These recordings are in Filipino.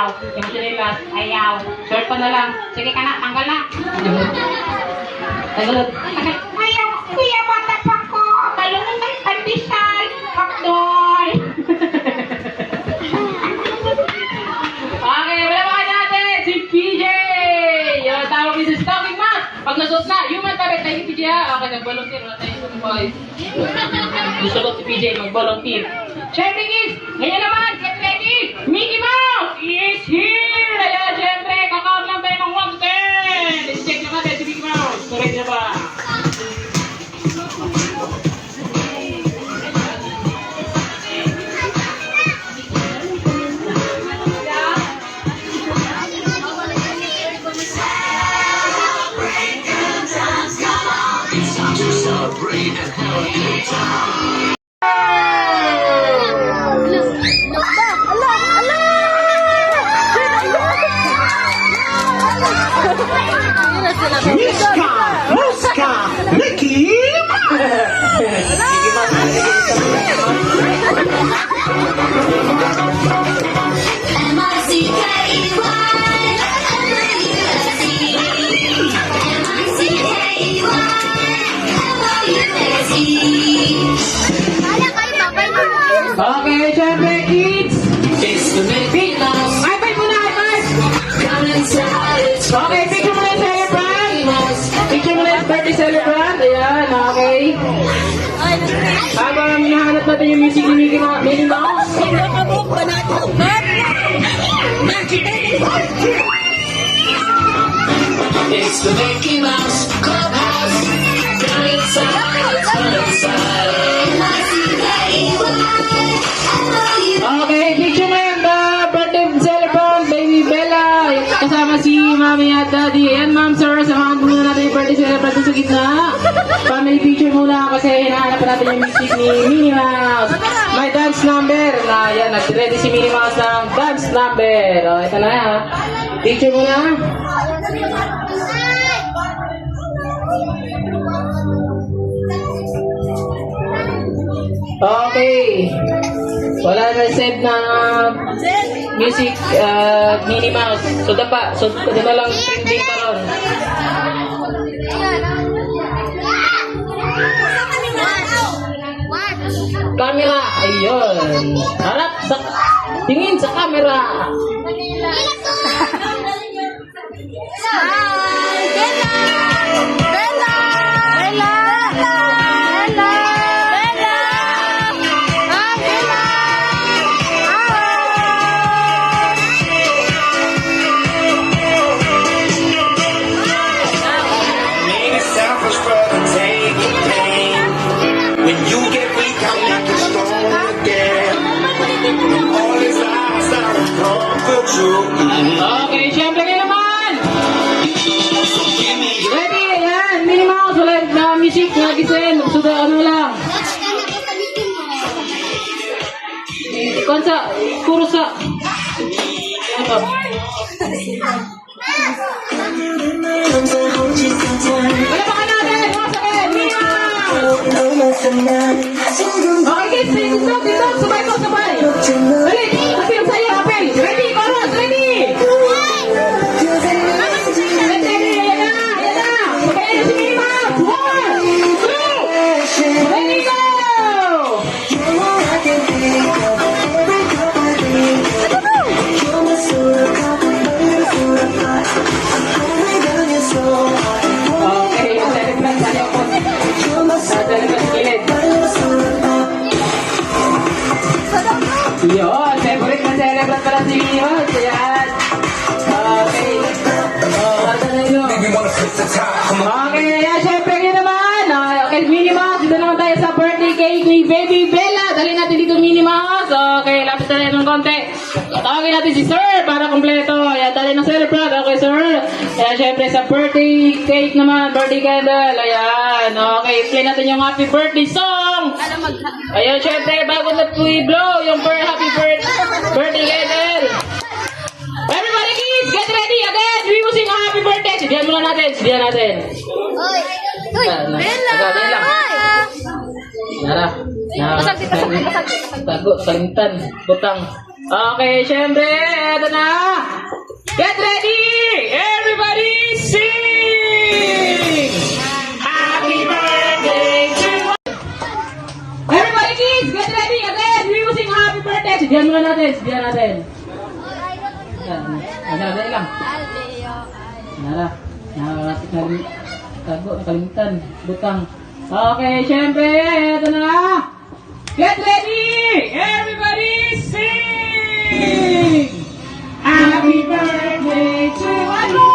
ayaw. Yung sinilas, ayaw. Short pa na lang. Sige ka na, tanggal na. Tanggal. Ayaw, kuya, bata pa ko. Balungan ng pandesal. Hakdol. Okay, wala ba natin? Si PJ! Yung tawag ni si Stocking Mask. Pag nasuot na, human kabit tayo si PJ ha. Okay, nag-volunteer. Wala tayo sa boys. Gusto ko si PJ mag-volunteer. Siyempre kids, ngayon naman, get ready! Mickey Mouse is here! Ayan, siyempre, kakaon lang tayo ng 110! Let's check naman tayo si Mickey Mouse. Correct na ba? Muska! Mickey Okay, syempre kids! It's the Mickey Mouse! High five muna, high five! Okay, picture muna yung celebrant! Picture muna yung birthday celebrant! Ayan, okay. Habang hinahanap natin yung music ni Mickey Mouse. It's the Mickey Mouse Clubhouse. Come inside, come inside. Okay, picture mo yung birthday celebrant, baby Bella. Kasama si Mami at Daddy. Ayan, Ma'am, Sir, samahan muna natin yung birthday celebrant sa gitna. Family picture muna kasi hinahanap natin yung music ni Minnie Mouse. May dance number. Ayan, nag-ready si Minnie Mouse ng dance number. O, ito na ha. Picture muna. Okay. Wala na save na music Minnie Mouse. So dapa na lang trending pa ron. Camera, ayun. Harap sa tingin sa camera. When you get weak, I'll make you strong again. All is lost, I will comfort you. Okay, syempre kayo naman! Ready? Ayan, Minnie Mouse, wala na music, nagisin. Suda, ano lang. Konsa, puro sa... Ano? Wala pa ka natin! Mga sakit! Minnie Mouse! Okay, kids, dito, sabay ko, sabay! Dali, apil sa'yo, apil! Ready, chorus, ready! Ayan na! Okay, si Minnie Mouse! 1, 2, ready, go! Okay, celebrate tayo po. Celebrate kilid. Yun, favorite na celebrate pala si Minnie. Ayan. Okay. Kanta na yun. Okay, ayan, syempre kayo naman. Okay, Minnie Mouse, dito naman tayo sa birthday cake ni Baby Bella. Dali natin dito Minnie Mouse. Okay, lapit tayo ng konti. Tawagin natin si Sir para kompleto. Ayan, dali ng celebrate. Okay, Sir. Ayan, syempre sa birthday cake naman, birthday candle. Ayan, okay, play natin yung happy birthday song. Ayan, syempre, bago na i-blow yung happy birthday candle. Everybody kids, get ready again. We will sing a happy birthday. Sidihan muna natin, sidihan natin. Bella! Nara. Tago, kalimtan, butang. Okay, syempre, eto na. Get ready! Everybody sing! Happy birthday to... Everybody kids, get ready again! We will sing happy birthday! Sidihan muna natin, sidihan natin. Dali lang. Nara, nakalimutan, butang. Okay, syempre, eto na. Get ready! Everybody sing! Happy birthday to you!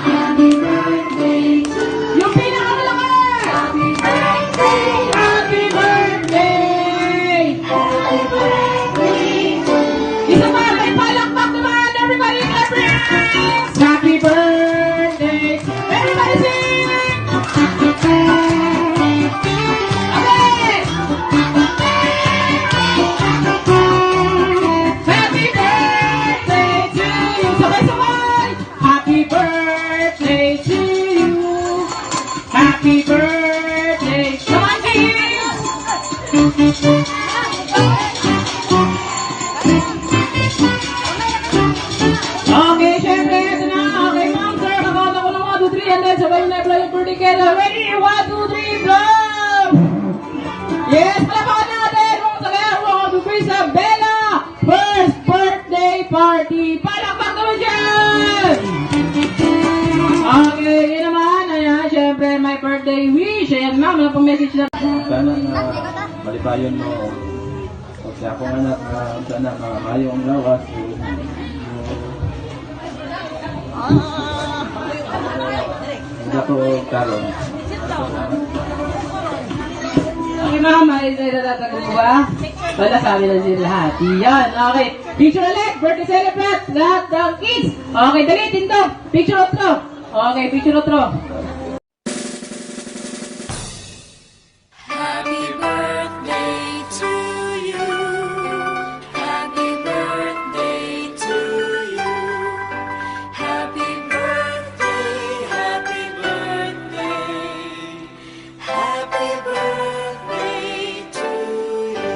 Happy birthday to you! Yung pinakamalakas! Happy birthday! Happy birthday! Happy birthday to you! Isa pa, may palakpak naman! Everybody clap your hands! Happy birthday! Everybody sing! Happy birthday! Okay! Happy birthday to you! Sabay-sabay! Happy birthday to you! Happy birthday! Come on, kids! Okay, syempre, ito na. Okay, ma'am, sir, kakanta ko ng 1, 2, 3, and then sabay na blow yung birthday cake. Ready? 1, 2, 3, blow! Yes, palapakan natin! Kung sa kaya, 1, 2, 3, Isabela! First birthday party! Palakpak naman dyan! Okay, yun naman. Ayan, syempre, my birthday wish. Ayan, ma'am, wala pang message na. Sana malipayon mo o sa akong anak na sana maayo ang lawas hindi ko karon Okay, ma'am, may itatatagal ba? Wala sabi na sila lahat. Yan, okay. Picture ulit, birthday celebrate, lahat ng kids. Okay, dali, tinto. Picture outro. Okay, picture outro. Happy birthday to you. Happy birthday to you. Happy birthday, happy birthday. Happy birthday to you.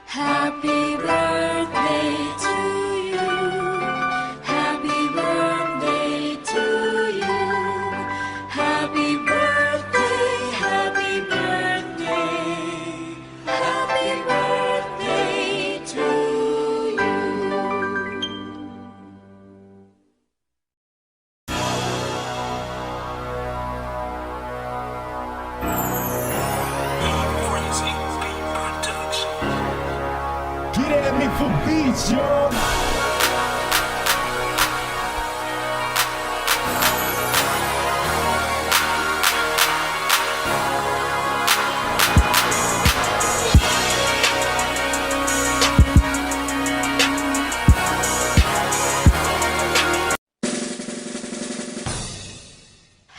Happy birthday to you. Happy birthday to you. Happy birthday, happy birthday. Happy birthday to you. Get at me for beats, yo.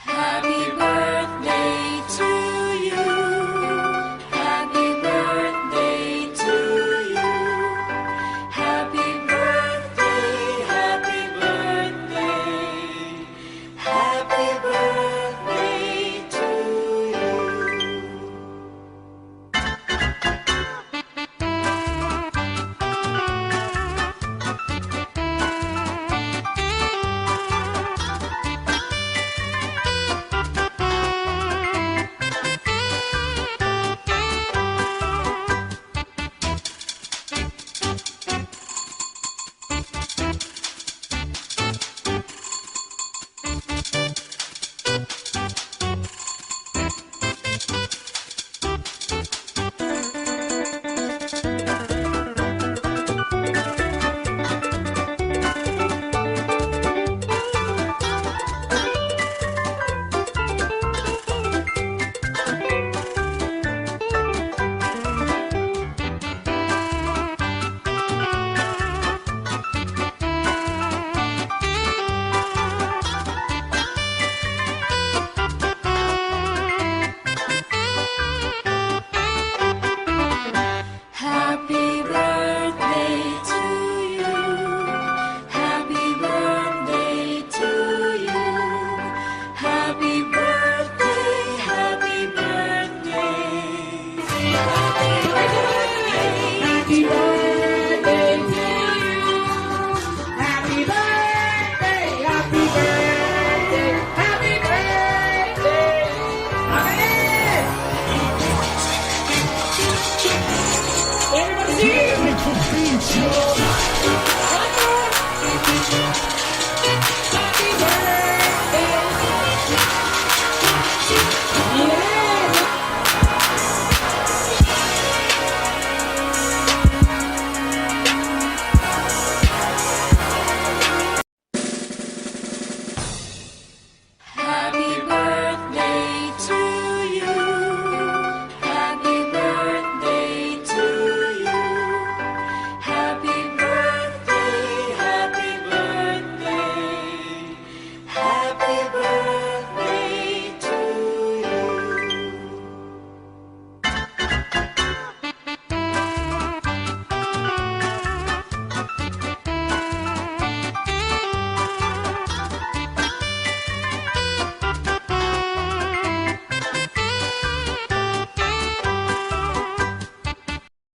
Happy birthday to you. Happy birthday to you. Happy birthday. Happy birthday to you. Happy birthday, happy birthday, happy birthday. Okay. Everybody sing.